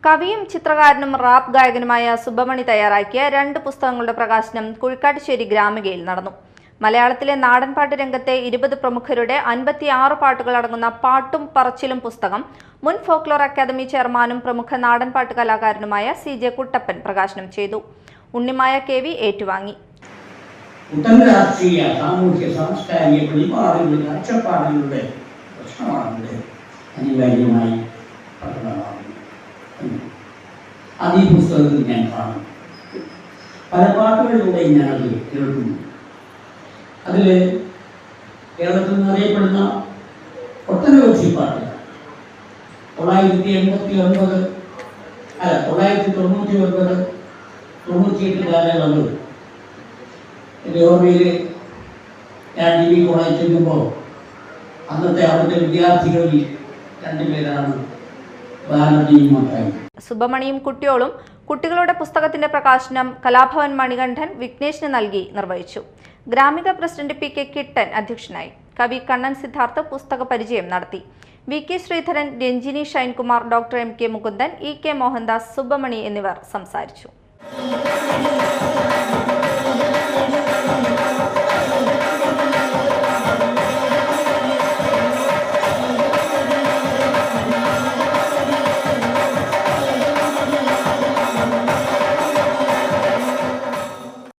കവിയും ചിത്രകാരനും റാപ്പ് ഗായകനുമായ സുബ്ബമണി തയ്യാറാക്കിയ 2 പുസ്തകങ്ങളുടെ പ്രകാശനം കുഴിക്കാട്ടുശ്ശേരി ഗ്രാമികയിൽ നടന്നു. മലയാളത്തിലെ നാടൻപാട്ട് രംഗത്തെ 20 പ്രമുഖരുടെ 56 പാട്ടുകൾ അടങ്ങുന്ന പാട്ടും പറച്ചിലും പുസ്തകം മുൻ ഫോക്ലോർ അക്കാദമി ചെയർമാനും പ്രമുഖ നാടൻപാട്ട് കലാകാരനുമായ CJ കുട്ടപ്പൻ പ്രകാശനം ചെയ്തു. ഉണ്ണിമായ KV ഏറ്റുവാങ്ങി. രാഷ്ട്രീയ സാമൂഹ്യ സാംസ്കാരിക വെളിപാടുകളുടെ കാഴ്ചപ്പാടുകളുടെ പ്രശ്നമാണ് അനിവാര്യമായി അത് ഈ പുസ്തകത്തിൽ ഞാൻ കാണും. പല പാട്ടുകളിലൂടെ ഞാനത് കേൾക്കുന്നു. അതിൽ കേരളത്തിൽ നിന്ന് അറിയപ്പെടുന്ന ഒട്ടനവധി പാട്ടുകൾ 989 999 98 കാലയളവ് എൻ്റെ ഓർമ്മയിൽ ഞാൻ DV കോളേജിൽ ചെല്ലുമ്പോൾ അന്നത്തെ അവിടുത്തെ വിദ്യാർത്ഥികളിൽ 2 പേരാണ് ബാലതിയും മത്തായി. സുബ്ബമണിയും കുട്ടിയോളും കുട്ടികളുടെ പുസ്തകത്തിന്റെ പ്രകാശനം കലാഭവൻ മണികണ്ഠൻ വിഘ്നേഷിന് നൽകി നിർവഹിച്ചു. ഗ്രാമിക പ്രസിഡന്റ് PK കിട്ടൻ അധ്യക്ഷനായി. കവി കണ്ണൻ സിദ്ധാർത്ഥ് പുസ്തക പരിചയം നടത്തി. VK Sreedharan, Ranjini Shinekumar, doctor MK Mukundan, EK Mohandas, Subbamani എന്നിവർ സംസാരിച്ചു.